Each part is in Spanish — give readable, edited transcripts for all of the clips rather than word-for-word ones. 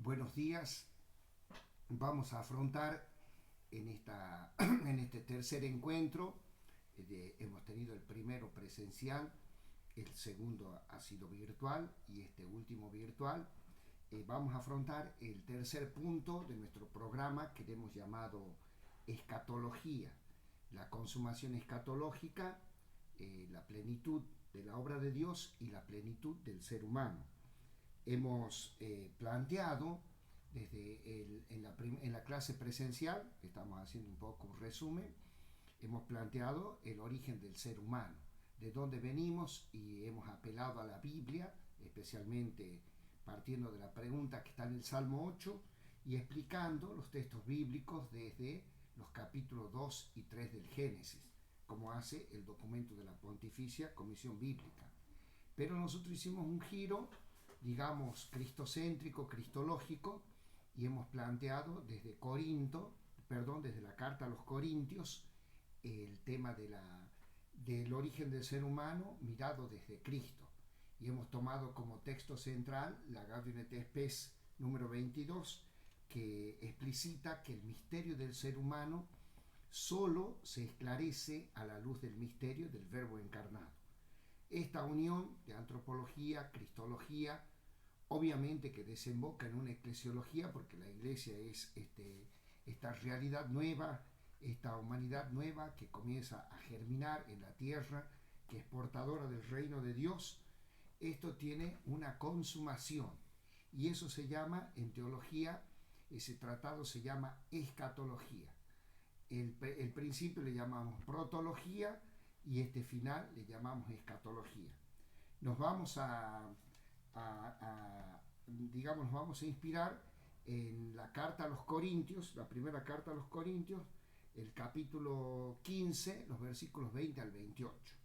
Buenos días. Vamos a afrontar en este tercer encuentro. Hemos tenido el primero presencial, el segundo ha sido virtual y este último virtual. Vamos a afrontar el tercer punto de nuestro programa que hemos llamado escatología, la consumación escatológica, la plenitud de la obra de Dios y la plenitud del ser humano. Hemos planteado en la clase presencial, estamos haciendo un poco un resumen, hemos planteado el origen del ser humano, de dónde venimos, y hemos apelado a la Biblia, especialmente partiendo de la pregunta que está en el Salmo 8 y explicando los textos bíblicos desde los capítulos 2 y 3 del Génesis, como hace el documento de la Pontificia Comisión Bíblica. Pero nosotros hicimos un giro, digamos, cristocéntrico, cristológico, y hemos planteado desde desde la carta a los Corintios, el tema del origen del ser humano mirado desde Cristo. Y hemos tomado como texto central la Gaudium et Spes número 22, que explicita que el misterio del ser humano solo se esclarece a la luz del misterio del Verbo encarnado. Esta unión de antropología, cristología, obviamente que desemboca en una eclesiología, porque la iglesia es esta realidad nueva, esta humanidad nueva que comienza a germinar en la tierra, que es portadora del reino de Dios. Esto tiene una consumación, y eso se llama, en teología, ese tratado se llama escatología. El principio le llamamos protología y este final le llamamos escatología. Nos vamos nos vamos a inspirar en la carta a los Corintios, la primera carta a los Corintios, el capítulo 15, los versículos 20 al 28.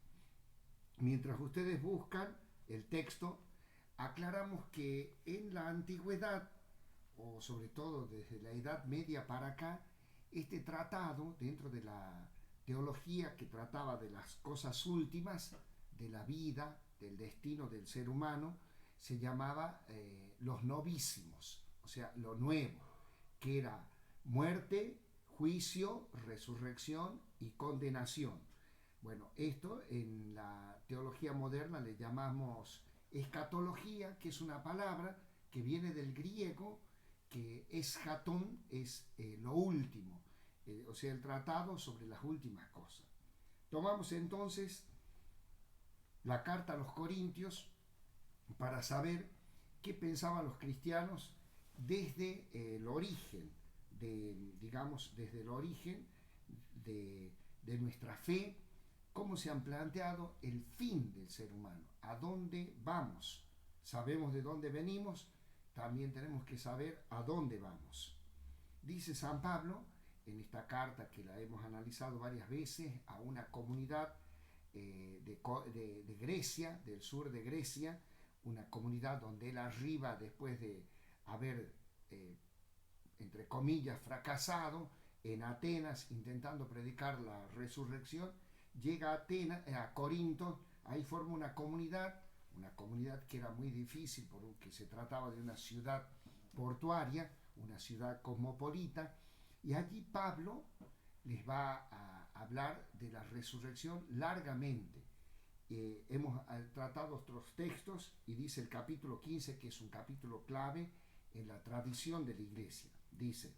Mientras ustedes buscan el texto, aclaramos que en la antigüedad, o sobre todo desde la Edad Media para acá, este tratado, dentro de la teología que trataba de las cosas últimas, de la vida, del destino del ser humano, se llamaba los novísimos, o sea, lo nuevo, que era muerte, juicio, resurrección y condenación. Bueno, esto en la teología moderna le llamamos escatología, que es una palabra que viene del griego, que eschaton es lo último, o sea, el tratado sobre las últimas cosas. Tomamos entonces la carta a los Corintios para saber qué pensaban los cristianos desde el origen, desde el origen de nuestra fe, cómo se han planteado el fin del ser humano, a dónde vamos. Sabemos de dónde venimos, también tenemos que saber a dónde vamos. Dice San Pablo, en esta carta que la hemos analizado varias veces, a una comunidad de Grecia, del sur de Grecia, una comunidad donde él arriba después de haber, entre comillas, fracasado en Atenas intentando predicar la resurrección, llega a Corinto, ahí forma una comunidad que era muy difícil porque se trataba de una ciudad portuaria, una ciudad cosmopolita, y allí Pablo les va a hablar de la resurrección largamente. Hemos tratado otros textos y dice el capítulo 15, que es un capítulo clave en la tradición de la iglesia. Dice: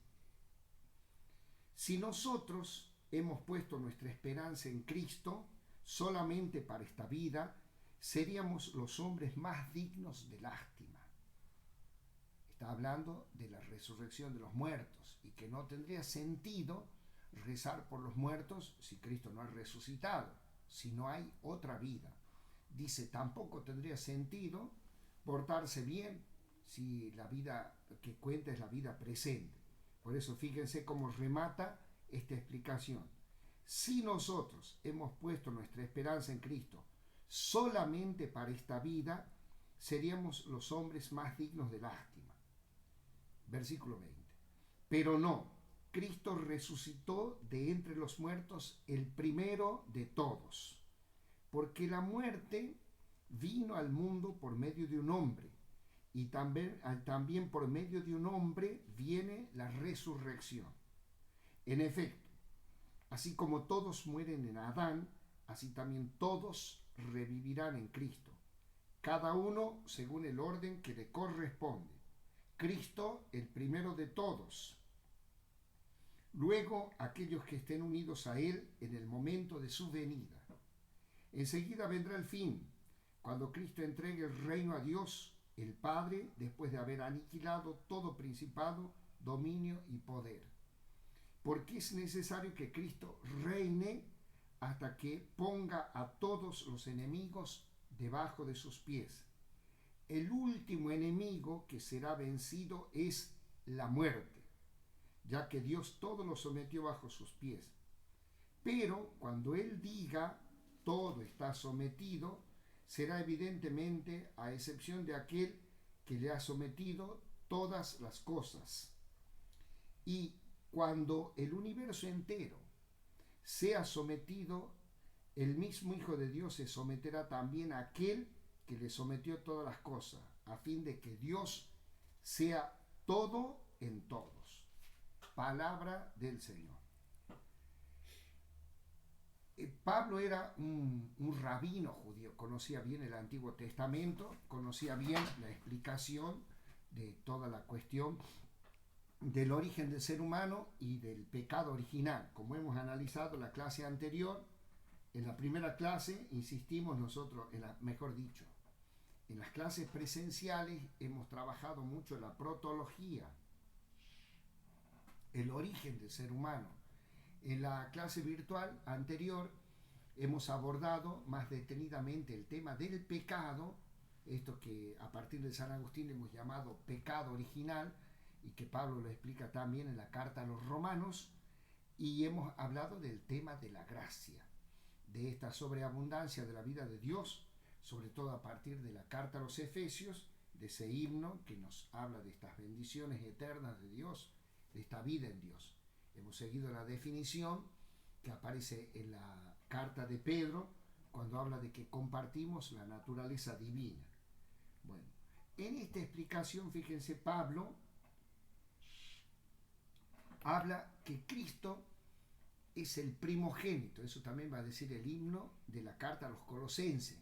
si nosotros hemos puesto nuestra esperanza en Cristo solamente para esta vida, seríamos los hombres más dignos de lástima. Está hablando de la resurrección de los muertos y que no tendría sentido rezar por los muertos si Cristo no ha resucitado, si no hay otra vida. Dice, tampoco tendría sentido portarse bien si la vida que cuenta es la vida presente. Por eso fíjense cómo remata esta explicación. Si nosotros hemos puesto nuestra esperanza en Cristo solamente para esta vida, seríamos los hombres más dignos de lástima. Versículo 20. Pero no, Cristo resucitó de entre los muertos el primero de todos, porque la muerte vino al mundo por medio de un hombre, y también por medio de un hombre viene la resurrección. En efecto, así como todos mueren en Adán, así también todos revivirán en Cristo, cada uno según el orden que le corresponde. Cristo el primero de todos, luego aquellos que estén unidos a Él en el momento de su venida. Enseguida vendrá el fin, cuando Cristo entregue el reino a Dios, el Padre, después de haber aniquilado todo principado, dominio y poder. Porque es necesario que Cristo reine hasta que ponga a todos los enemigos debajo de sus pies. El último enemigo que será vencido es la muerte, ya que Dios todo lo sometió bajo sus pies. Pero cuando Él diga todo está sometido, será evidentemente a excepción de aquel que le ha sometido todas las cosas. Y cuando el universo entero sea sometido, el mismo Hijo de Dios se someterá también a aquel que le sometió todas las cosas, a fin de que Dios sea todo en todos. Palabra del Señor. Pablo era un rabino judío, conocía bien el Antiguo Testamento, conocía bien la explicación de toda la cuestión del origen del ser humano y del pecado original. Como hemos analizado en la clase anterior, en la primera clase insistimos nosotros, mejor dicho, en las clases presenciales hemos trabajado mucho en la protología, el origen del ser humano. En la clase virtual anterior hemos abordado más detenidamente el tema del pecado, esto que a partir de San Agustín hemos llamado pecado original y que Pablo lo explica también en la carta a los Romanos, y hemos hablado del tema de la gracia, de esta sobreabundancia de la vida de Dios, sobre todo a partir de la carta a los Efesios, de ese himno que nos habla de estas bendiciones eternas de Dios, de esta vida en Dios. Hemos seguido la definición que aparece en la carta de Pedro cuando habla de que compartimos la naturaleza divina. Bueno, en esta explicación, fíjense, Pablo habla que Cristo es el primogénito, eso también va a decir el himno de la carta a los Colosenses.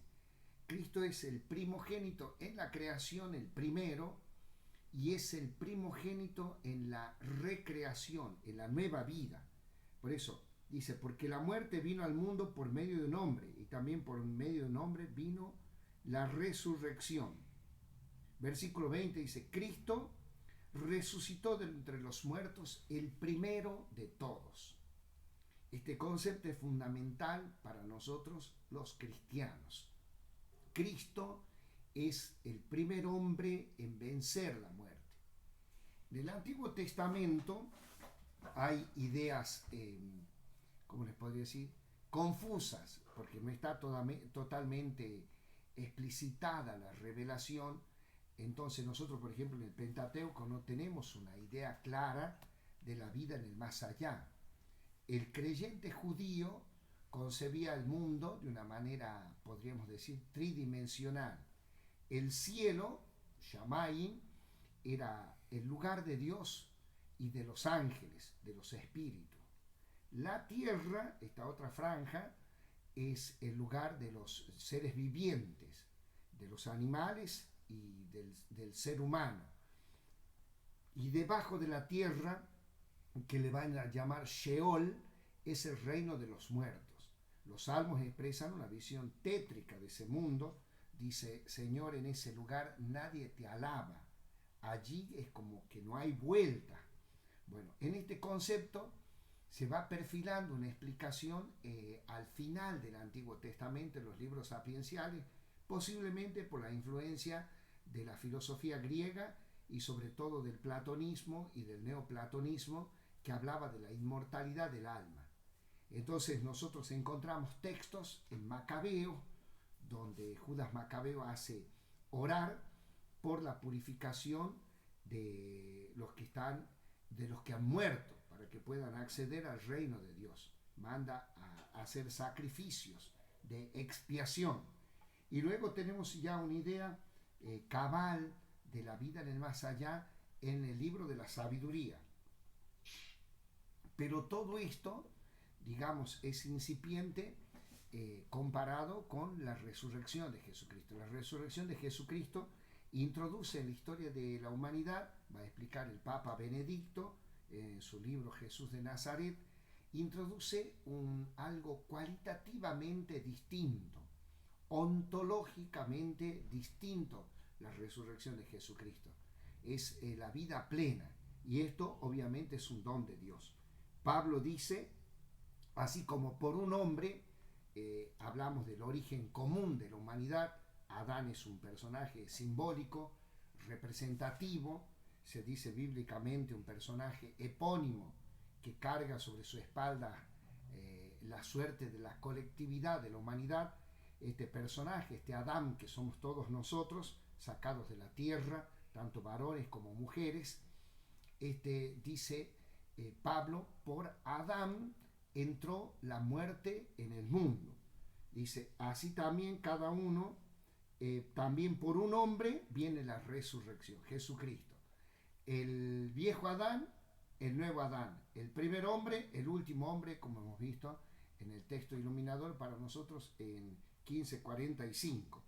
Cristo es el primogénito en la creación, el primero, y es el primogénito en la recreación, en la nueva vida. Por eso dice, porque la muerte vino al mundo por medio de un hombre, y también por medio de un hombre vino la resurrección. Versículo 20 dice, Cristo resucitó de entre los muertos, el primero de todos. Este concepto es fundamental para nosotros los cristianos. Cristo es el primer hombre en vencer la muerte. En el Antiguo Testamento hay ideas, ¿cómo les podría decir?, confusas, porque no está totalmente explicitada la revelación. Entonces nosotros, por ejemplo, en el Pentateuco no tenemos una idea clara de la vida en el más allá. El creyente judío concebía el mundo de una manera, podríamos decir, tridimensional. El cielo, Shamayim, era el lugar de Dios y de los ángeles, de los espíritus. La tierra, esta otra franja, es el lugar de los seres vivientes, de los animales y del ser humano. Y debajo de la tierra, que le van a llamar Sheol, es el reino de los muertos. Los salmos expresan una visión tétrica de ese mundo. Dice, Señor, en ese lugar nadie te alaba. Allí es como que no hay vuelta. Bueno, en este concepto se va perfilando una explicación al final del Antiguo Testamento, en los libros sapienciales, posiblemente por la influencia de la filosofía griega y sobre todo del platonismo y del neoplatonismo, que hablaba de la inmortalidad del alma. Entonces nosotros encontramos textos en Macabeo, donde Judas Macabeo hace orar por la purificación de los que han muerto, para que puedan acceder al reino de Dios. Manda a hacer sacrificios de expiación. Y luego tenemos ya una idea cabal de la vida en el más allá en el libro de la sabiduría. Pero todo esto, digamos, es incipiente comparado con la resurrección de Jesucristo. La resurrección de Jesucristo introduce en la historia de la humanidad, va a explicar el Papa Benedicto en su libro Jesús de Nazaret, introduce algo cualitativamente distinto, ontológicamente distinto, la resurrección de Jesucristo. Es la vida plena, y esto obviamente es un don de Dios. Pablo dice, así como por un hombre, hablamos del origen común de la humanidad, Adán es un personaje simbólico, representativo, se dice bíblicamente un personaje epónimo que carga sobre su espalda la suerte de la colectividad de la humanidad. Este personaje, este Adán que somos todos nosotros, sacados de la tierra, tanto varones como mujeres, dice Pablo, por Adán entró la muerte en el mundo. Dice, así también cada uno, también por un hombre viene la resurrección, Jesucristo. El viejo Adán, el nuevo Adán, el primer hombre, el último hombre, como hemos visto en el texto iluminador para nosotros en 15:45.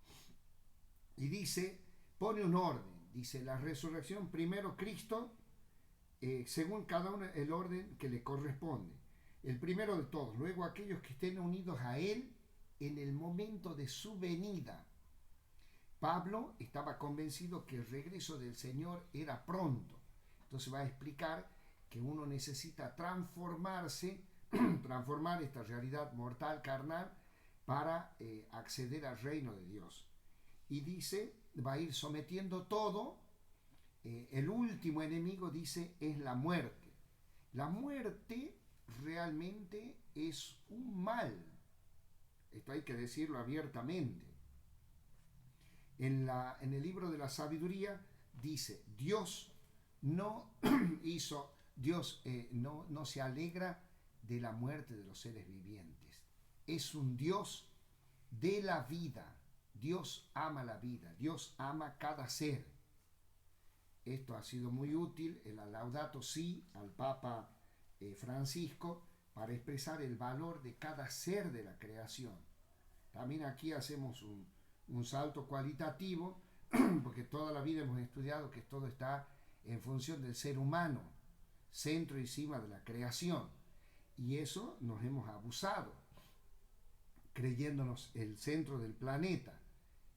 Y dice, pone un orden, dice la resurrección, primero Cristo, según cada uno el orden que le corresponde. El primero de todos, luego aquellos que estén unidos a Él en el momento de su venida. Pablo estaba convencido que el regreso del Señor era pronto. Entonces va a explicar que uno necesita transformarse, transformar esta realidad mortal, carnal, para acceder al reino de Dios. Y dice, va a ir sometiendo todo. El último enemigo, dice, es la muerte. La muerte realmente es un mal. Esto hay que decirlo abiertamente. En el libro de la sabiduría dice, Dios no no se alegra de la muerte de los seres vivientes. Es un Dios de la vida. Dios ama la vida. Dios ama cada ser. Esto ha sido muy útil en la Laudato Si al Papa Francisco para expresar el valor de cada ser de la creación. También aquí hacemos un salto cualitativo, porque toda la vida hemos estudiado que todo está en función del ser humano, centro y cima de la creación. Y eso nos hemos abusado, creyéndonos el centro del planeta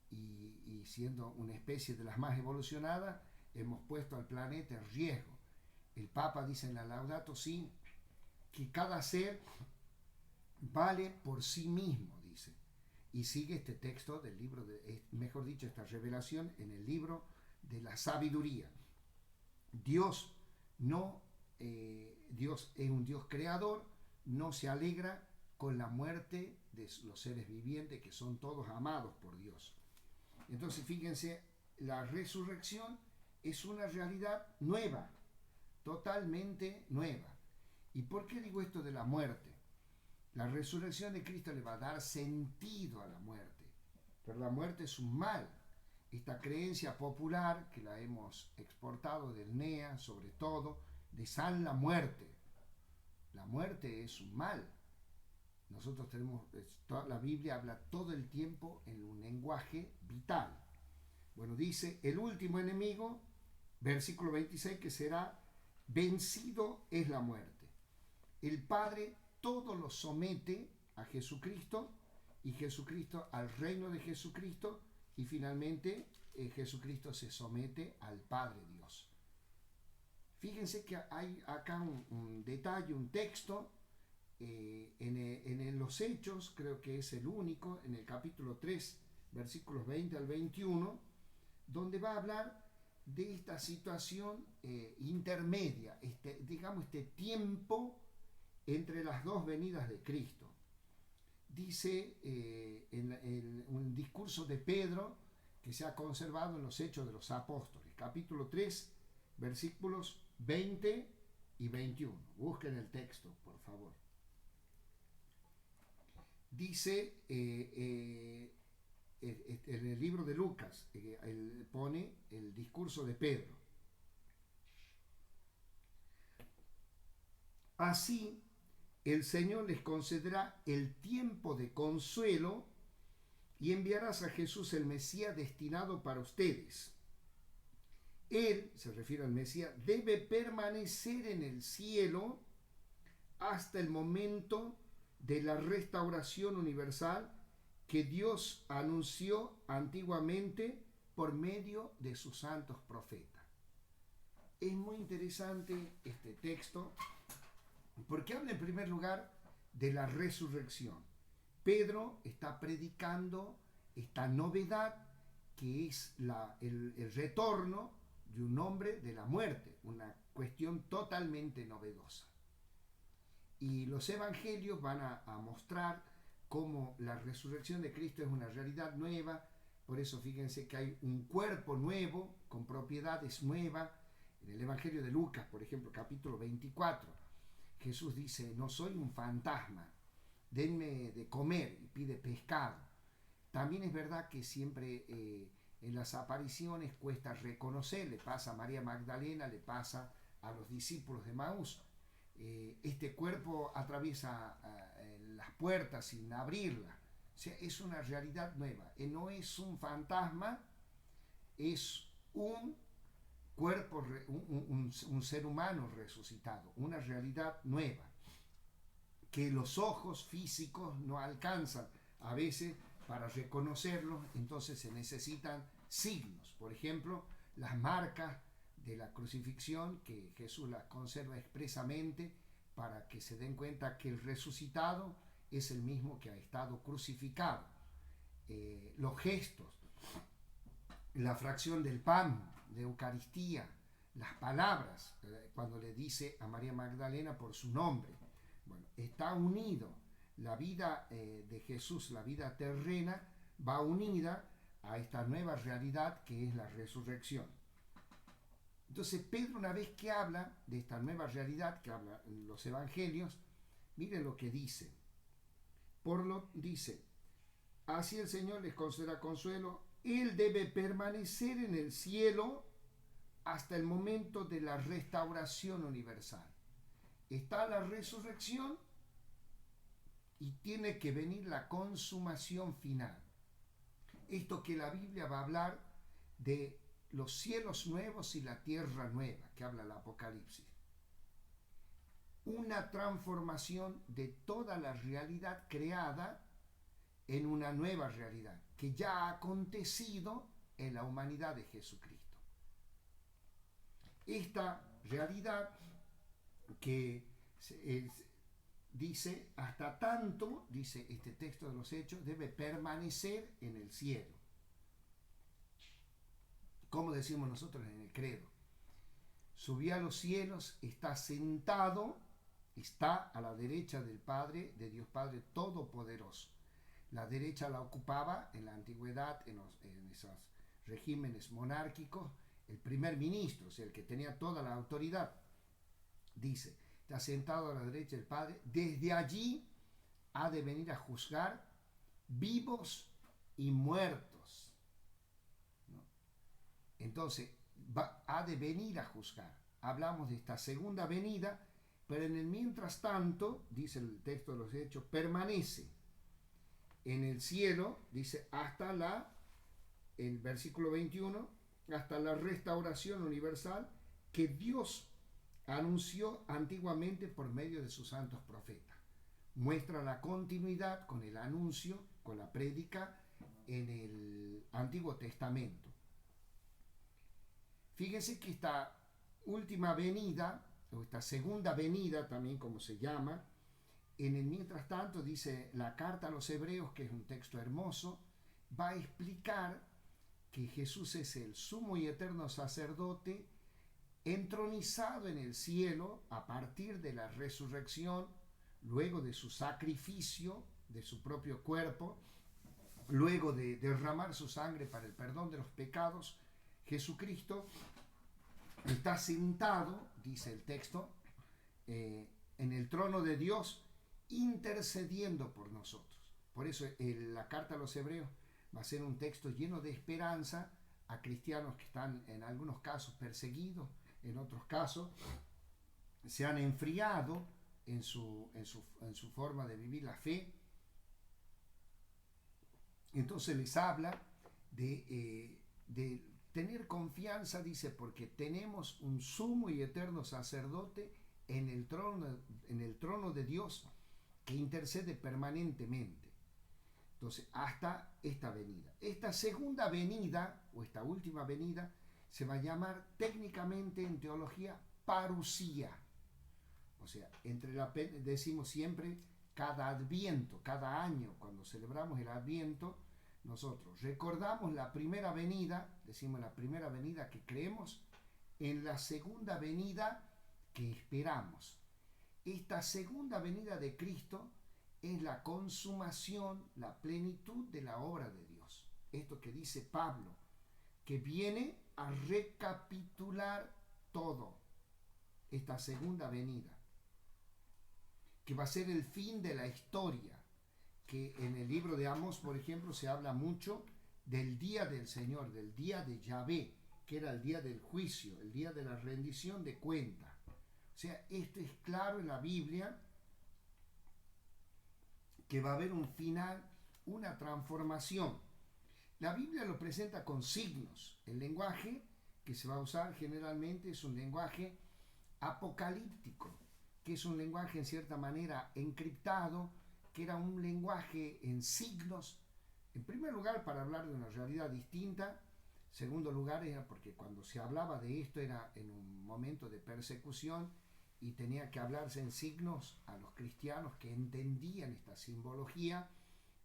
y siendo una especie de las más evolucionadas, hemos puesto al planeta en riesgo. El Papa dice en la Laudato Si que cada ser vale por sí mismo, dice. Y sigue este texto del libro, mejor dicho, esta revelación en el libro de la sabiduría. Dios es un Dios creador, no se alegra con la muerte de los seres vivientes que son todos amados por Dios. Entonces, fíjense, la resurrección es una realidad nueva, totalmente nueva. ¿Y por qué digo esto de la muerte? La resurrección de Cristo le va a dar sentido a la muerte, pero la muerte es un mal. Esta creencia popular que la hemos exportado del NEA, sobre todo, de San la muerte. La muerte es un mal. Nosotros la Biblia habla todo el tiempo en un lenguaje vital. Bueno, dice el último enemigo, versículo 26, que será vencido es la muerte. El Padre todo lo somete a Jesucristo y Jesucristo al reino de Jesucristo y finalmente Jesucristo se somete al Padre Dios. Fíjense que hay acá un detalle, un texto en los Hechos, creo que es el único, en el capítulo 3, versículos 20 al 21, donde va a hablar de esta situación intermedia, este tiempo entre las dos venidas de Cristo. Dice en un discurso de Pedro que se ha conservado en los Hechos de los Apóstoles, capítulo 3, versículos 20 y 21. Busquen el texto, por favor. Dice en el libro de Lucas, él pone el discurso de Pedro. Así, el Señor les concederá el tiempo de consuelo y enviarás a Jesús el Mesías destinado para ustedes. Él, se refiere al Mesías, debe permanecer en el cielo hasta el momento de la restauración universal que Dios anunció antiguamente por medio de sus santos profetas. Es muy interesante este texto porque habla en primer lugar de la resurrección. Pedro está predicando esta novedad que es el retorno de un hombre de la muerte, una cuestión totalmente novedosa. Y los evangelios van a mostrar cómo la resurrección de Cristo es una realidad nueva. Por eso fíjense que hay un cuerpo nuevo, con propiedades nuevas. En el Evangelio de Lucas, por ejemplo, capítulo 24, Jesús dice: no soy un fantasma, denme de comer, y pide pescado. También es verdad que siempre en las apariciones cuesta reconocer, le pasa a María Magdalena, le pasa a los discípulos de Maús. Este cuerpo atraviesa las puertas sin abrirlas. O sea, es una realidad nueva. No es un fantasma, es un cuerpo, un ser humano resucitado, una realidad nueva, que los ojos físicos no alcanzan a veces para reconocerlo. Entonces se necesitan signos, por ejemplo, las marcas de la crucifixión, que Jesús las conserva expresamente para que se den cuenta que el resucitado es el mismo que ha estado crucificado. Los gestos, la fracción del pan, de Eucaristía, las palabras, cuando le dice a María Magdalena por su nombre. Bueno, está unido. La vida de Jesús, la vida terrena, va unida a esta nueva realidad que es la resurrección. Entonces Pedro, una vez que habla de esta nueva realidad que habla en los evangelios, miren lo que dice. Dice: así el Señor les concederá consuelo, Él debe permanecer en el cielo hasta el momento de la restauración universal. Está la resurrección y tiene que venir la consumación final. Esto que la Biblia va a hablar de los cielos nuevos y la tierra nueva, que habla el Apocalipsis. Una transformación de toda la realidad creada en una nueva realidad, que ya ha acontecido en la humanidad de Jesucristo. Esta realidad que dice, hasta tanto, dice este texto de los Hechos, debe permanecer en el cielo. Como decimos nosotros en el credo: subió a los cielos, está sentado, está a la derecha del Padre, de Dios Padre Todopoderoso. La derecha la ocupaba en la antigüedad, en esos regímenes monárquicos, el primer ministro, o sea, el que tenía toda la autoridad. Dice, está sentado a la derecha del Padre, desde allí ha de venir a juzgar vivos y muertos. ¿No? Entonces, ha de venir a juzgar. Hablamos de esta segunda venida, pero en el mientras tanto, dice el texto de los Hechos, permanece en el cielo, dice, hasta el versículo 21, hasta la restauración universal que Dios anunció antiguamente por medio de sus santos profetas. Muestra la continuidad con el anuncio, con la prédica en el Antiguo Testamento. Fíjense que esta última venida, o esta segunda venida también como se llama, en el mientras tanto, dice la carta a los Hebreos, que es un texto hermoso, va a explicar que Jesús es el sumo y eterno sacerdote entronizado en el cielo a partir de la resurrección, luego de su sacrificio de su propio cuerpo, luego de derramar su sangre para el perdón de los pecados. Jesucristo está sentado, dice el texto, en el trono de Dios, intercediendo por nosotros. Por eso la carta a los Hebreos va a ser un texto lleno de esperanza a cristianos que están en algunos casos perseguidos, en otros casos se han enfriado en su forma de vivir la fe. Entonces les habla de tener confianza, dice, porque tenemos un sumo y eterno sacerdote en el trono de Dios que intercede permanentemente. Entonces, hasta esta venida. Esta segunda venida, o esta última venida, se va a llamar técnicamente en teología parusía. O sea, decimos siempre, cada adviento, cada año, cuando celebramos el adviento, nosotros recordamos la primera venida, decimos la primera venida que creemos, en la segunda venida que esperamos. Esta segunda venida de Cristo es la consumación, la plenitud de la obra de Dios. Esto que dice Pablo, que viene a recapitular todo, esta segunda venida, que va a ser el fin de la historia, que en el libro de Amós, por ejemplo, se habla mucho del día del Señor, del día de Yahvé, que era el día del juicio, el día de la rendición de cuentas. O sea, esto es claro en la Biblia, que va a haber un final, una transformación. La Biblia lo presenta con signos. El lenguaje que se va a usar generalmente es un lenguaje apocalíptico, que es un lenguaje en cierta manera encriptado, que era un lenguaje en signos, en primer lugar para hablar de una realidad distinta, segundo lugar era porque cuando se hablaba de esto era en un momento de persecución y tenía que hablarse en signos a los cristianos que entendían esta simbología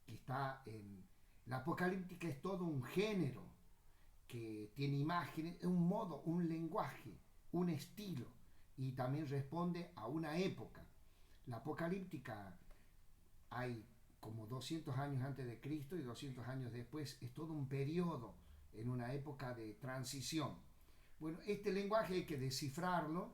que está en... La apocalíptica es todo un género que tiene imágenes, un modo, un lenguaje, un estilo, y también responde a una época. La apocalíptica hay como 200 años antes de Cristo y 200 años después, es todo un periodo en una época de transición. Bueno, este lenguaje hay que descifrarlo,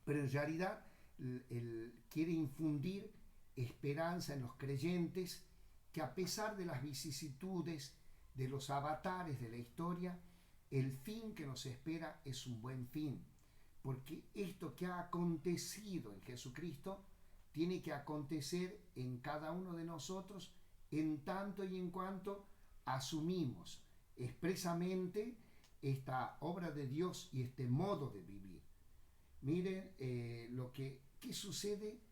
pero en realidad él quiere infundir esperanza en los creyentes que a pesar de las vicisitudes, de los avatares de la historia, el fin que nos espera es un buen fin, porque esto que ha acontecido en Jesucristo tiene que acontecer en cada uno de nosotros en tanto y en cuanto asumimos expresamente esta obra de Dios y este modo de vivir. Miren ¿qué sucede?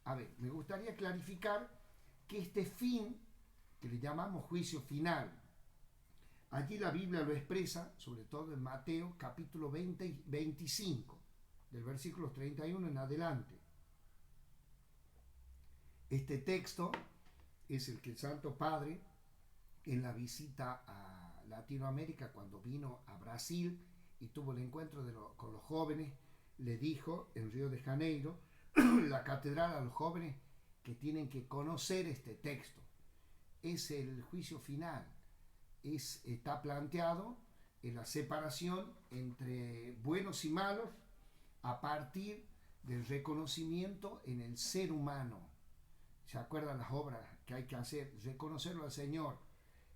A ver, me gustaría clarificar que este fin, que le llamamos juicio final, allí la Biblia lo expresa, sobre todo en Mateo capítulo 20 y 25, del versículo 31 en adelante. Este texto es el que el Santo Padre, en la visita a Latinoamérica, cuando vino a Brasil y tuvo el encuentro con los jóvenes, le dijo en Río de Janeiro, la catedral, a los jóvenes que tienen que conocer este texto. Es el juicio final, está planteado en la separación entre buenos y malos a partir del reconocimiento en el ser humano. ¿Se acuerdan las obras que hay que hacer? Reconocerlo al Señor,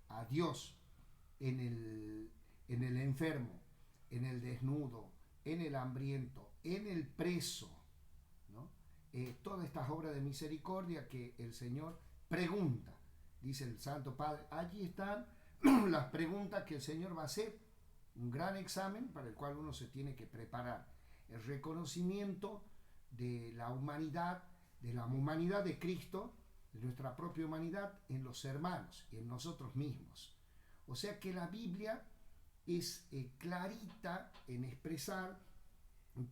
a Dios, en el enfermo, en el desnudo, en el hambriento, en el preso, ¿no? Todas estas obras de misericordia que el Señor pregunta, dice el Santo Padre. Allí están las preguntas que el Señor va a hacer, un gran examen para el cual uno se tiene que preparar. El reconocimiento de la humanidad de Cristo, de nuestra propia humanidad en los hermanos y en nosotros mismos. O sea que la Biblia es clarita en expresar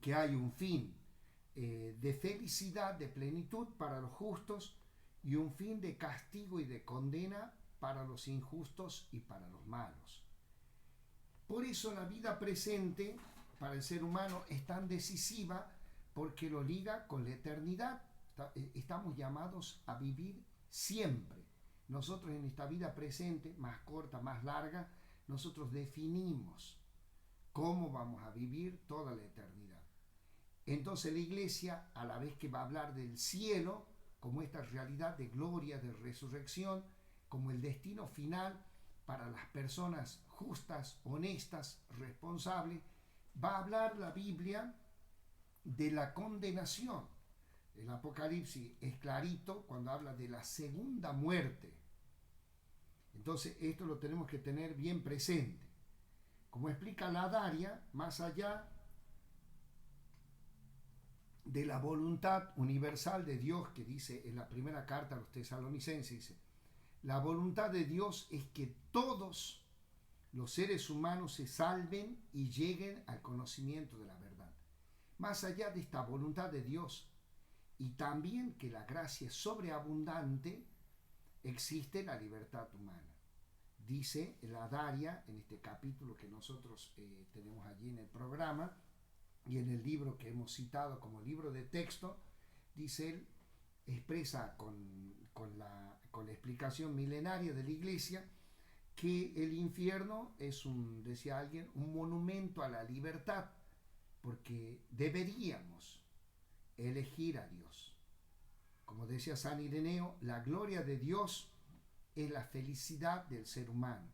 que hay un fin de felicidad, de plenitud para los justos y un fin de castigo y de condena para los injustos y para los malos. Por eso la vida presente para el ser humano es tan decisiva, porque lo liga con la eternidad. Estamos llamados a vivir siempre. Nosotros en esta vida presente, más corta, más larga, nosotros definimos cómo vamos a vivir toda la eternidad. Entonces la Iglesia, a la vez que va a hablar del cielo, como esta realidad de gloria, de resurrección, como el destino final para las personas justas, honestas, responsables, va a hablar la Biblia de la condenación. El Apocalipsis es clarito cuando habla de la segunda muerte. Entonces esto lo tenemos que tener bien presente. Como explica la Daria, más allá de la voluntad universal de Dios, que dice en la primera carta a los tesalonicenses, dice, la voluntad de Dios es que todos los seres humanos se salven y lleguen al conocimiento de la verdad. Más allá de esta voluntad de Dios y también que la gracia es sobreabundante, existe la libertad humana. Dice la Daria en este capítulo que nosotros tenemos allí en el programa y en el libro que hemos citado como libro de texto, dice él, expresa con la explicación milenaria de la Iglesia que el infierno es decía alguien, un monumento a la libertad, porque deberíamos elegir a Dios. Como decía San Ireneo, la gloria de Dios es la felicidad del ser humano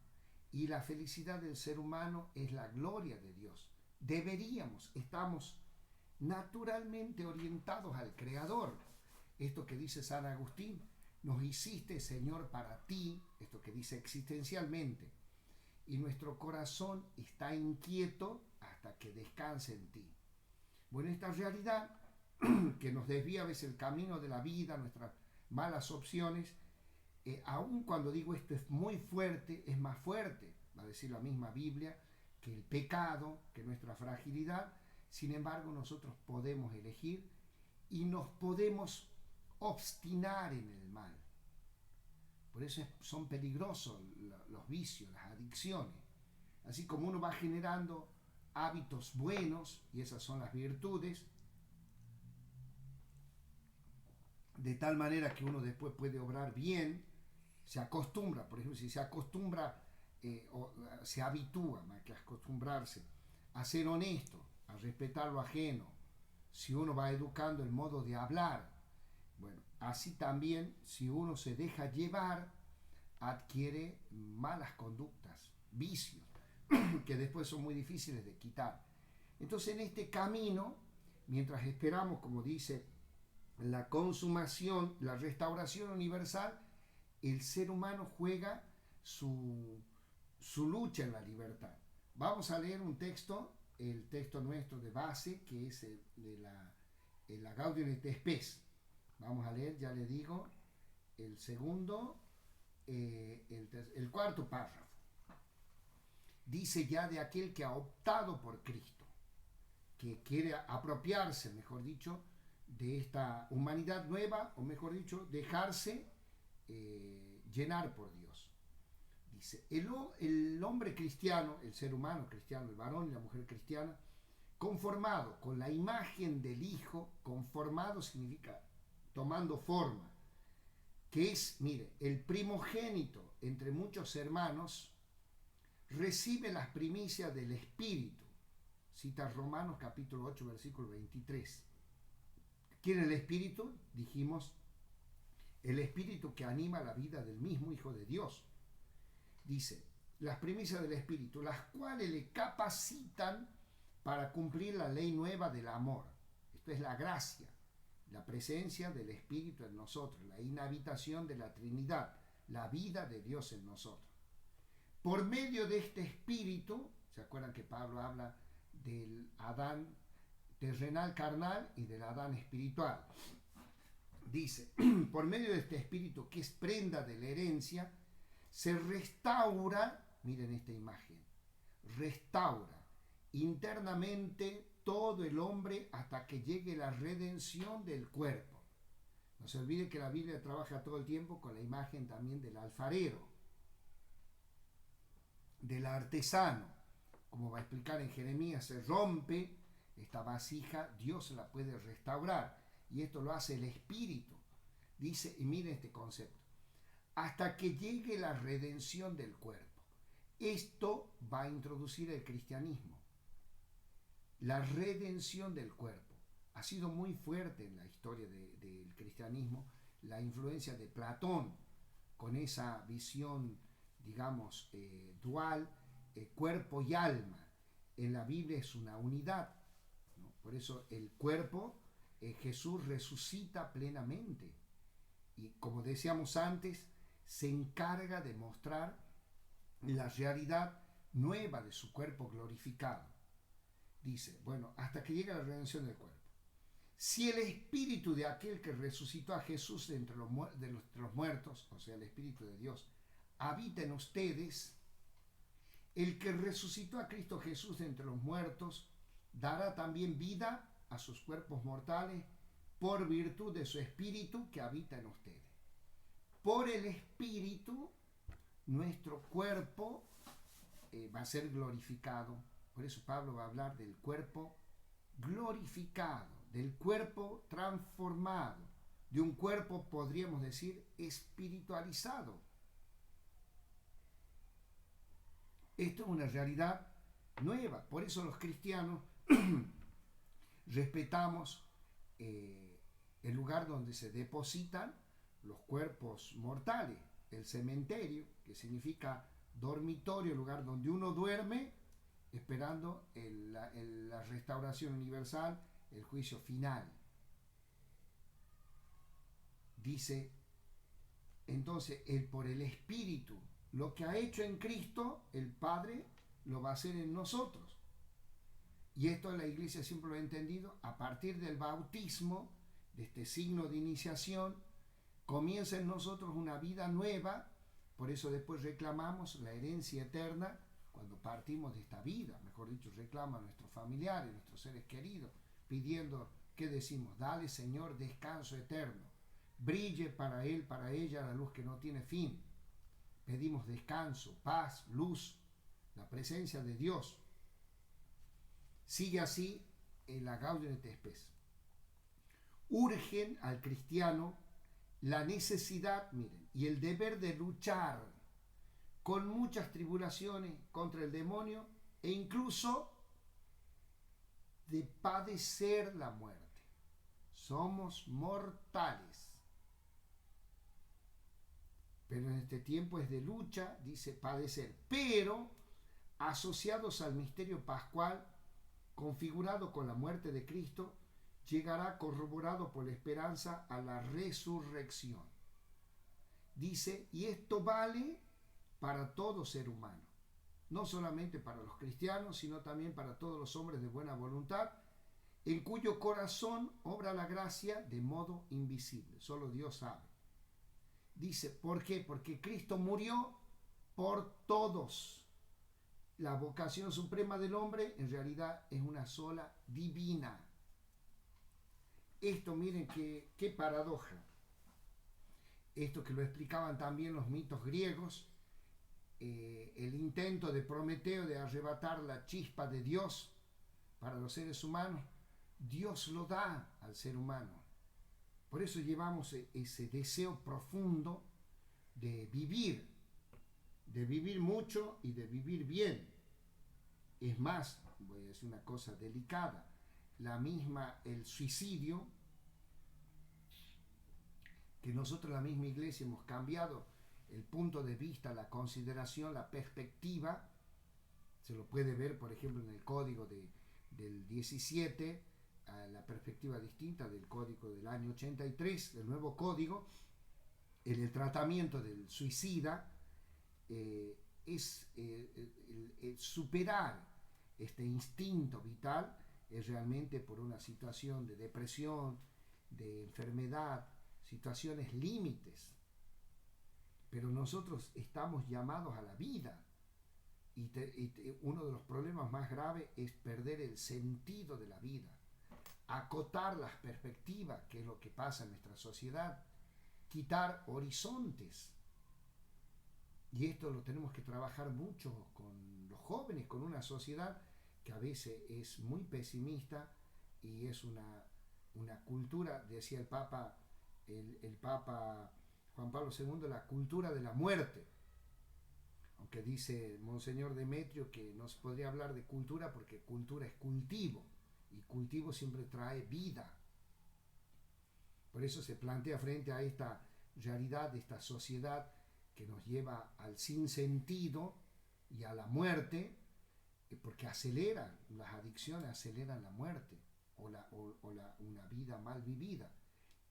y la felicidad del ser humano es la gloria de Dios. Estamos naturalmente orientados al Creador. Esto que dice San Agustín, nos hiciste, Señor, para ti, esto que dice existencialmente, y nuestro corazón está inquieto hasta que descanse en ti. Bueno, esta realidad que nos desvía a veces el camino de la vida, nuestras malas opciones, aun cuando digo esto es muy fuerte, es más fuerte, va a decir la misma Biblia, que el pecado, que nuestra fragilidad. Sin embargo, nosotros podemos elegir y nos podemos obstinar en el mal. Por eso son peligrosos los vicios, las adicciones. Así como uno va generando hábitos buenos, y esas son las virtudes, de tal manera que uno después puede obrar bien, se acostumbra, por ejemplo, si se acostumbra o se habitúa, más que acostumbrarse, a ser honesto, a respetar lo ajeno, si uno va educando el modo de hablar, bueno, así también si uno se deja llevar, adquiere malas conductas, vicios, que después son muy difíciles de quitar. Entonces en este camino, mientras esperamos, como dice, la consumación, la restauración universal, el ser humano juega su lucha en la libertad. Vamos a leer un texto, el texto nuestro de base, que es de la Gaudium et Spes. Vamos a leer, ya le digo, el segundo, el cuarto párrafo. Dice ya de aquel que ha optado por Cristo, que quiere apropiarse, mejor dicho, de esta humanidad nueva, o mejor dicho, dejarse llenar por Dios. Dice, el hombre cristiano, el ser humano cristiano, el varón y la mujer cristiana, conformado con la imagen del Hijo, conformado significa tomando forma, que es, mire, el primogénito entre muchos hermanos, recibe las primicias del Espíritu. Cita Romanos capítulo 8, versículo 23. ¿Quién es el Espíritu? Dijimos, el Espíritu que anima la vida del mismo Hijo de Dios. Dice, las primicias del Espíritu, las cuales le capacitan para cumplir la ley nueva del amor. Esto es la gracia, la presencia del Espíritu en nosotros, la inhabitación de la Trinidad, la vida de Dios en nosotros. Por medio de este Espíritu, ¿se acuerdan que Pablo habla del Adán terrenal carnal y del Adán espiritual? Dice, por medio de este Espíritu que es prenda de la herencia, se restaura, miren esta imagen, restaura internamente todo el hombre hasta que llegue la redención del cuerpo. No se olvide que la Biblia trabaja todo el tiempo con la imagen también del alfarero, del artesano. Como va a explicar en Jeremías, se rompe esta vasija, Dios la puede restaurar, y esto lo hace el Espíritu. Dice, y miren este concepto, hasta que llegue la redención del cuerpo. Esto va a introducir el cristianismo. La redención del cuerpo. Ha sido muy fuerte en la historia del cristianismo la influencia de Platón, con esa visión, digamos, dual, cuerpo y alma. En la Biblia es una unidad, ¿no? Por eso el cuerpo, Jesús resucita plenamente. Y como decíamos antes, se encarga de mostrar la realidad nueva de su cuerpo glorificado. Dice, bueno, hasta que llegue la redención del cuerpo. Si el espíritu de aquel que resucitó a Jesús de entre los muertos, o sea, el espíritu de Dios, habita en ustedes, el que resucitó a Cristo Jesús de entre los muertos, dará también vida a sus cuerpos mortales por virtud de su espíritu que habita en ustedes. Por el espíritu, nuestro cuerpo va a ser glorificado. Por eso Pablo va a hablar del cuerpo glorificado, del cuerpo transformado, de un cuerpo, podríamos decir, espiritualizado. Esto es una realidad nueva. Por eso los cristianos respetamos el lugar donde se depositan los cuerpos mortales, el cementerio, que significa dormitorio, el lugar donde uno duerme esperando la restauración universal, el juicio final. Dice, entonces, por el Espíritu, lo que ha hecho en Cristo, el Padre lo va a hacer en nosotros. Y esto la Iglesia siempre lo ha entendido, a partir del bautismo, de este signo de iniciación, comienza en nosotros una vida nueva. Por eso después reclamamos la herencia eterna cuando partimos de esta vida. Mejor dicho, reclama a nuestros familiares, a nuestros seres queridos, pidiendo, ¿qué decimos? Dale, Señor, descanso eterno. Brille para él, para ella, la luz que no tiene fin. Pedimos descanso, paz, luz, la presencia de Dios. Sigue así en la Gaudium et Spes. Urgen al cristiano la necesidad, miren, y el deber de luchar con muchas tribulaciones contra el demonio e incluso de padecer la muerte. Somos mortales. Pero en este tiempo es de lucha, dice padecer, pero asociados al misterio pascual, configurado con la muerte de Cristo, llegará corroborado por la esperanza a la resurrección. Dice, y esto vale para todo ser humano, no solamente para los cristianos, sino también para todos los hombres de buena voluntad, en cuyo corazón obra la gracia de modo invisible, solo Dios sabe. Dice, ¿por qué? Porque Cristo murió por todos. La vocación suprema del hombre en realidad es una sola, divina. Esto, miren qué paradoja. Esto que lo explicaban también los mitos griegos, el intento de Prometeo de arrebatar la chispa de Dios para los seres humanos, Dios lo da al ser humano. Por eso llevamos ese deseo profundo de vivir mucho y de vivir bien. Es más, voy a decir una cosa delicada, el suicidio, que nosotros la misma Iglesia hemos cambiado el punto de vista, la consideración, la perspectiva. Se lo puede ver, por ejemplo, en el código del 17, la perspectiva distinta del código del año 83, del nuevo código. En el tratamiento del suicida es el superar este instinto vital es realmente por una situación de depresión, de enfermedad, situaciones límites. Pero nosotros estamos llamados a la vida y uno de los problemas más graves es perder el sentido de la vida, acotar las perspectivas, que es lo que pasa en nuestra sociedad, quitar horizontes. Y esto lo tenemos que trabajar mucho con los jóvenes, con una sociedad que a veces es muy pesimista y es una cultura, decía el Papa Juan Pablo II, la cultura de la muerte. Aunque dice Monseñor Demetrio que no se podría hablar de cultura porque cultura es cultivo y cultivo siempre trae vida. Por eso se plantea frente a esta realidad de esta sociedad que nos lleva al sinsentido y a la muerte, porque aceleran, las adicciones aceleran la muerte una vida mal vivida.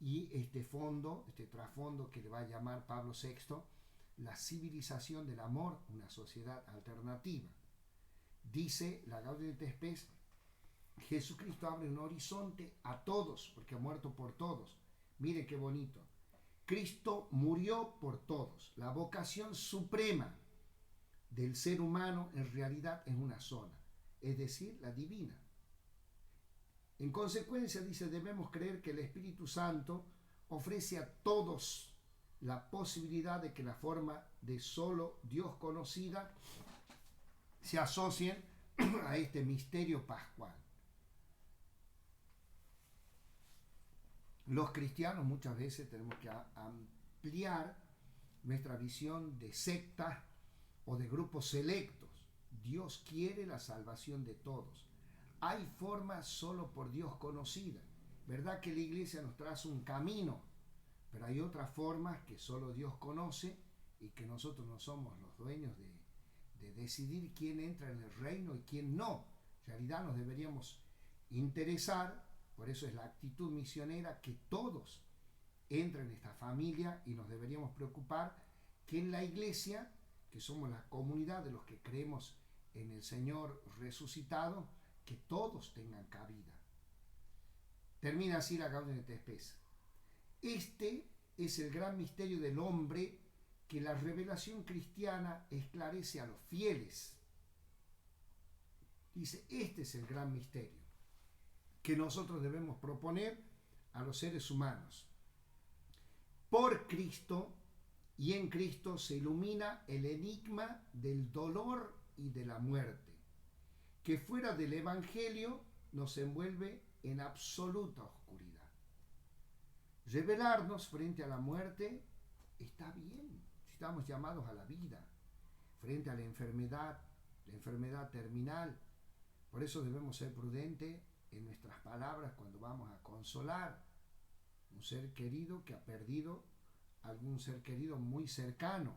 Y este trasfondo que le va a llamar Pablo VI, la civilización del amor, una sociedad alternativa. Dice la Gaudium et Spes, Jesucristo abre un horizonte a todos, porque ha muerto por todos. Mire qué bonito. Cristo murió por todos. La vocación suprema del ser humano en realidad es una sola, es decir, la divina. En consecuencia, dice, debemos creer que el Espíritu Santo ofrece a todos la posibilidad de que la forma de solo Dios conocida se asocien a este misterio pascual. Los cristianos muchas veces tenemos que ampliar nuestra visión de sectas o de grupos selectos. Dios quiere la salvación de todos. Hay formas solo por Dios conocidas. ¿Verdad que la iglesia nos traza un camino? Pero hay otras formas que solo Dios conoce y que nosotros no somos los dueños de decidir quién entra en el reino y quién no. En realidad nos deberíamos interesar, por eso es la actitud misionera, que todos entren en esta familia, y nos deberíamos preocupar que en la iglesia, que somos la comunidad de los que creemos en el Señor resucitado, que todos tengan cabida. Termina así la Gaudium et Spes. Este es el gran misterio del hombre que la revelación cristiana esclarece a los fieles. Dice, este es el gran misterio que nosotros debemos proponer a los seres humanos. Por Cristo y en Cristo se ilumina el enigma del dolor y de la muerte, que fuera del Evangelio nos envuelve en absoluta oscuridad. Revelarnos frente a la muerte está bien, estamos llamados a la vida, frente a la enfermedad terminal. Por eso debemos ser prudentes en nuestras palabras cuando vamos a consolar un ser querido que ha perdido algún ser querido muy cercano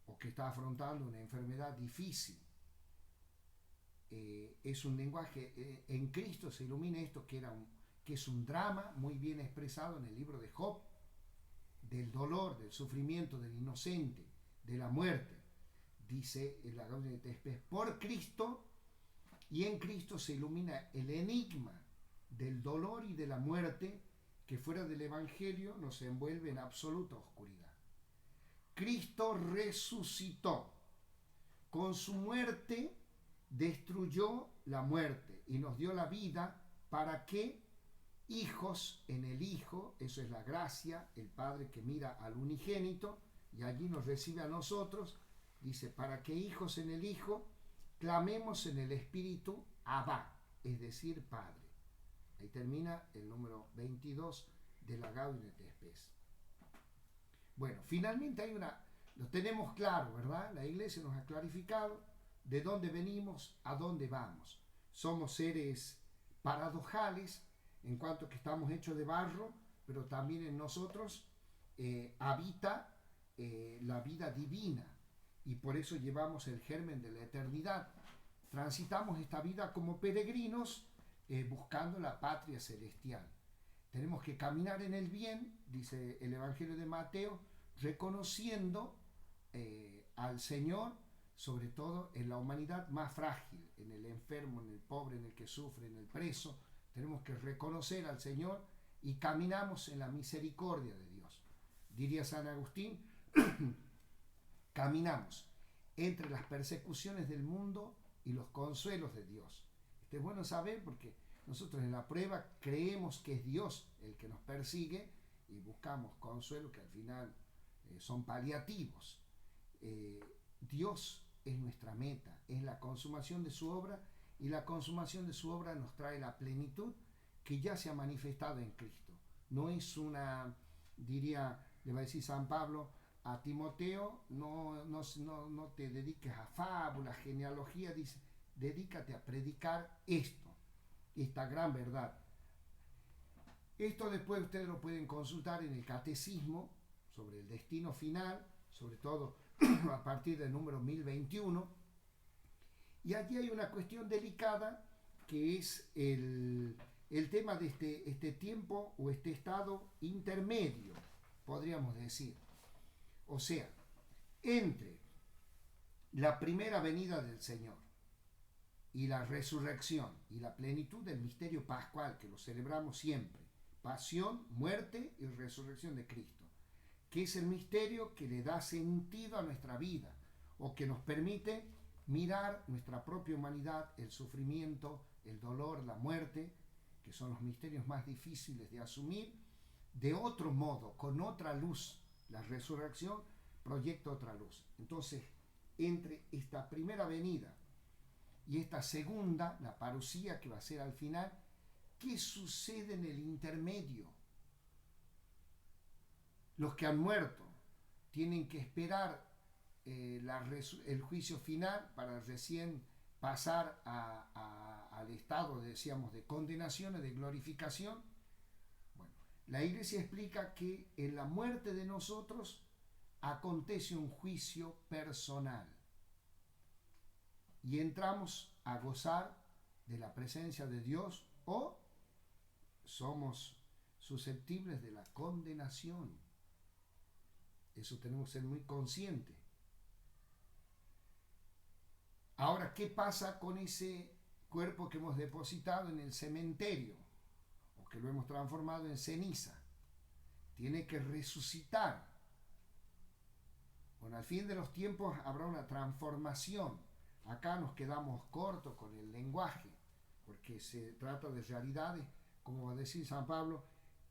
o que está afrontando una enfermedad difícil. Es un lenguaje, en Cristo se ilumina esto que es un drama muy bien expresado en el libro de Job, del dolor, del sufrimiento del inocente, de la muerte. Dice en la Gaudium et Spes, por Cristo y en Cristo se ilumina el enigma del dolor y de la muerte, que fuera del Evangelio nos envuelve en absoluta oscuridad. Cristo resucitó. Con su muerte destruyó la muerte y nos dio la vida para que hijos en el Hijo, eso es la gracia, el Padre que mira al unigénito y allí nos recibe a nosotros, dice, para que hijos en el Hijo clamemos en el Espíritu Abba, es decir, Padre. Ahí termina el número 22 de la Gaudium et Spes. Bueno, finalmente lo tenemos claro, ¿verdad? La Iglesia nos ha clarificado de dónde venimos, a dónde vamos. Somos seres paradojales en cuanto que estamos hechos de barro, pero también en nosotros habita la vida divina, y por eso llevamos el germen de la eternidad. Transitamos esta vida como peregrinos buscando la patria celestial. Tenemos que caminar en el bien, dice el Evangelio de Mateo, reconociendo al Señor, sobre todo en la humanidad más frágil, en el enfermo, en el pobre, en el que sufre, en el preso. Tenemos que reconocer al Señor y caminamos en la misericordia de Dios. Diría San Agustín, caminamos entre las persecuciones del mundo y los consuelos de Dios. Esto es bueno saber porque nosotros en la prueba creemos que es Dios el que nos persigue y buscamos consuelo que al final son paliativos. Dios es nuestra meta, es la consumación de su obra, y la consumación de su obra nos trae la plenitud que ya se ha manifestado en Cristo. No es una, le va a decir San Pablo a Timoteo, no te dediques a fábulas, genealogía, dice, dedícate a predicar esta gran verdad. Esto después ustedes lo pueden consultar en el catecismo sobre el destino final, sobre todo a partir del número 1021. Y allí hay una cuestión delicada que es el tema de este tiempo o este estado intermedio, podríamos decir. O sea, entre la primera venida del Señor y la resurrección y la plenitud del misterio pascual, que lo celebramos siempre, pasión, muerte y resurrección de Cristo, que es el misterio que le da sentido a nuestra vida o que nos permite mirar nuestra propia humanidad, el sufrimiento, el dolor, la muerte, que son los misterios más difíciles de asumir, de otro modo, con otra luz. La resurrección proyecta otra luz. Entonces, entre esta primera venida y esta segunda, la parusía que va a ser al final, ¿qué sucede en el intermedio? Los que han muerto tienen que esperar el juicio final para recién pasar al estado, decíamos, de condenación y de glorificación. Bueno, la Iglesia explica que en la muerte de nosotros acontece un juicio personal y entramos a gozar de la presencia de Dios o somos susceptibles de la condenación. Eso tenemos que ser muy conscientes. Ahora, ¿qué pasa con ese cuerpo que hemos depositado en el cementerio o que lo hemos transformado en ceniza? Tiene que resucitar. Bueno, al fin de los tiempos habrá una transformación. Acá nos quedamos cortos con el lenguaje, porque se trata de realidades, como va a decir San Pablo,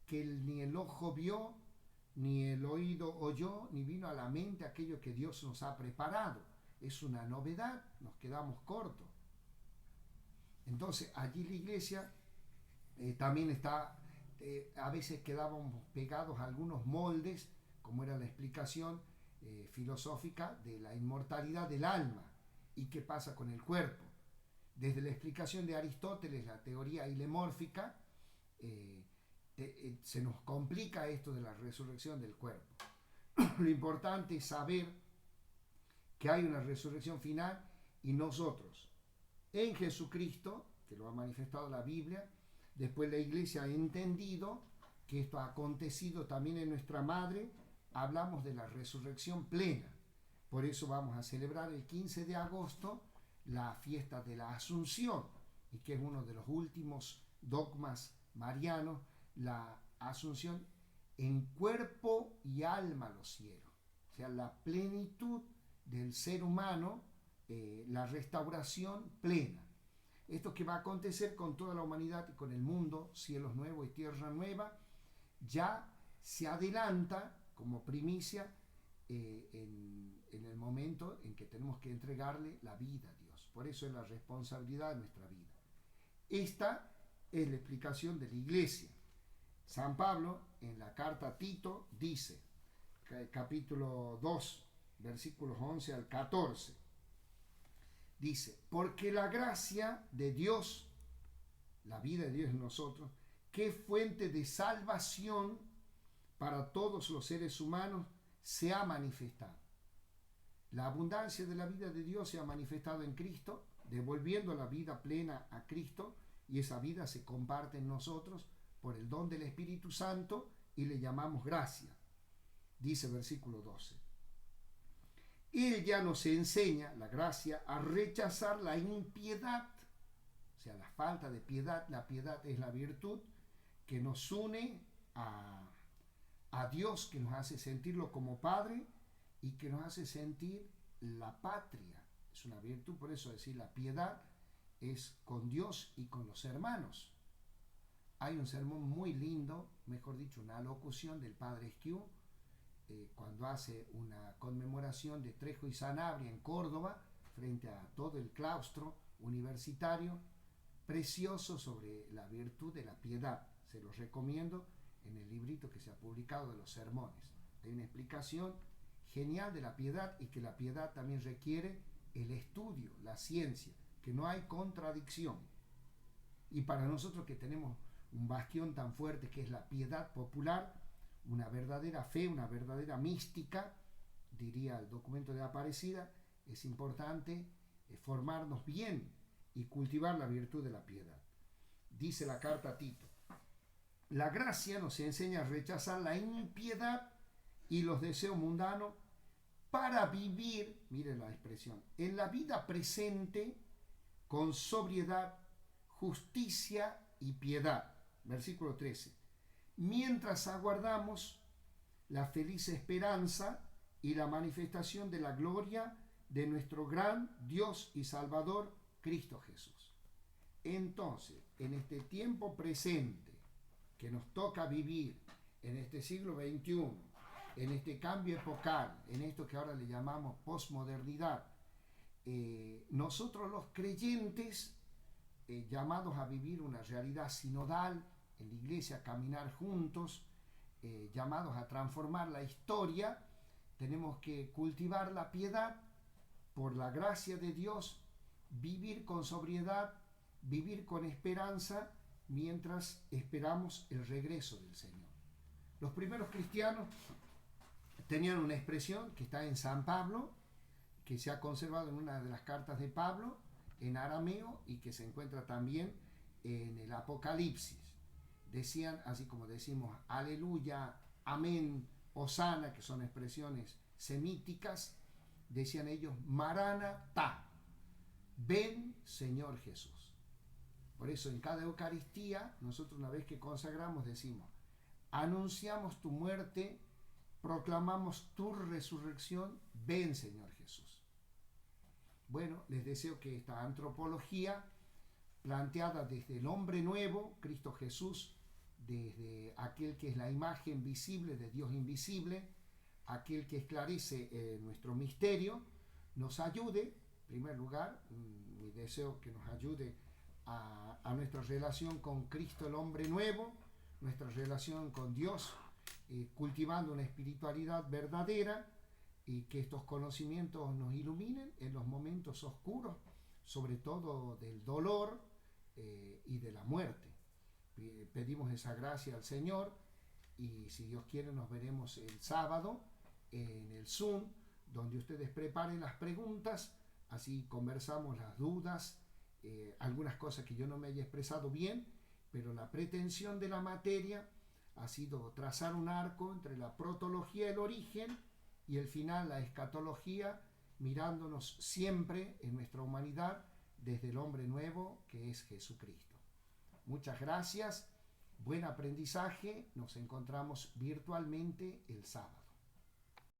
que ni el ojo vio, ni el oído oyó, ni vino a la mente aquello que Dios nos ha preparado. Es una novedad, nos quedamos cortos. Entonces, allí la Iglesia también está, a veces quedábamos pegados a algunos moldes, como era la explicación filosófica de la inmortalidad del alma y qué pasa con el cuerpo. Desde la explicación de Aristóteles, la teoría hilemórfica, se nos complica esto de la resurrección del cuerpo. Lo importante es saber que hay una resurrección final y nosotros, en Jesucristo, que lo ha manifestado la Biblia, después la Iglesia ha entendido que esto ha acontecido también en nuestra madre, hablamos de la resurrección plena. Por eso vamos a celebrar el 15 de agosto la fiesta de la Asunción, y que es uno de los últimos dogmas marianos, la Asunción en cuerpo y alma a los cielos. O sea, la plenitud del ser humano, la restauración plena. Esto que va a acontecer con toda la humanidad y con el mundo, cielos nuevos y tierra nueva, ya se adelanta como primicia en el momento en que tenemos que entregarle la vida a Dios. Por eso es la responsabilidad de nuestra vida. Esta es la explicación de la Iglesia. San Pablo, en la carta a Tito, dice, capítulo 2, versículos 11 al 14, dice, porque la gracia de Dios, la vida de Dios en nosotros, que es fuente de salvación para todos los seres humanos, se ha manifestado. La abundancia de la vida de Dios se ha manifestado en Cristo, devolviendo la vida plena a Cristo, y esa vida se comparte en nosotros por el don del Espíritu Santo y le llamamos gracia. Dice versículo 12. Él ya nos enseña, la gracia, a rechazar la impiedad, o sea, la falta de piedad. La piedad es la virtud que nos une a Dios, que nos hace sentirlo como Padre y que nos hace sentir la patria. Es una virtud, por eso decir la piedad es con Dios y con los hermanos. Hay un sermón muy lindo, mejor dicho, una locución del Padre Esquiú, cuando hace una conmemoración de Trejo y Sanabria en Córdoba, frente a todo el claustro universitario, precioso sobre la virtud de la piedad. Se los recomiendo en el librito que se ha publicado de los sermones. Hay una explicación genial de la piedad y que la piedad también requiere el estudio, la ciencia, que no hay contradicción. Y para nosotros que tenemos un bastión tan fuerte que es la piedad popular, una verdadera fe, una verdadera mística diría el documento de Aparecida, es importante formarnos bien y cultivar la virtud de la piedad. Dice la carta a Tito: la gracia nos enseña a rechazar la impiedad y los deseos mundanos para vivir, mire la expresión, en la vida presente con sobriedad, justicia y piedad. Versículo 13. Mientras aguardamos la feliz esperanza y la manifestación de la gloria de nuestro gran Dios y Salvador, Cristo Jesús. Entonces, en este tiempo presente que nos toca vivir, en este siglo XXI, en este cambio epocal, en esto que ahora le llamamos posmodernidad, nosotros los creyentes, llamados a vivir una realidad sinodal en la iglesia, a caminar juntos, llamados a transformar la historia, tenemos que cultivar la piedad, por la gracia de Dios, vivir con sobriedad, vivir con esperanza, mientras esperamos el regreso del Señor. Los primeros cristianos tenían una expresión que está en San Pablo, que se ha conservado en una de las cartas de Pablo, en arameo, y que se encuentra también en el Apocalipsis. Decían, así como decimos aleluya, amén, hosana, que son expresiones semíticas, decían ellos Maranatá, ven Señor Jesús. Por eso en cada Eucaristía, nosotros una vez que consagramos decimos, anunciamos tu muerte, proclamamos tu resurrección, ven Señor Jesús. Bueno, les deseo que esta antropología, planteada desde el hombre nuevo, Cristo Jesús, desde aquel que es la imagen visible de Dios invisible, aquel que esclarece nuestro misterio, nos ayude, en primer lugar, mi deseo que nos ayude a nuestra relación con Cristo el hombre nuevo, nuestra relación con Dios, cultivando una espiritualidad verdadera, y que estos conocimientos nos iluminen en los momentos oscuros, sobre todo del dolor y de la muerte. Pedimos esa gracia al Señor, y si Dios quiere nos veremos el sábado en el Zoom, donde ustedes preparen las preguntas, así conversamos las dudas, algunas cosas que yo no me haya expresado bien, pero la pretensión de la materia ha sido trazar un arco entre la protología, el origen, y el final, la escatología, mirándonos siempre en nuestra humanidad desde el hombre nuevo que es Jesucristo. Muchas gracias, buen aprendizaje, nos encontramos virtualmente el sábado.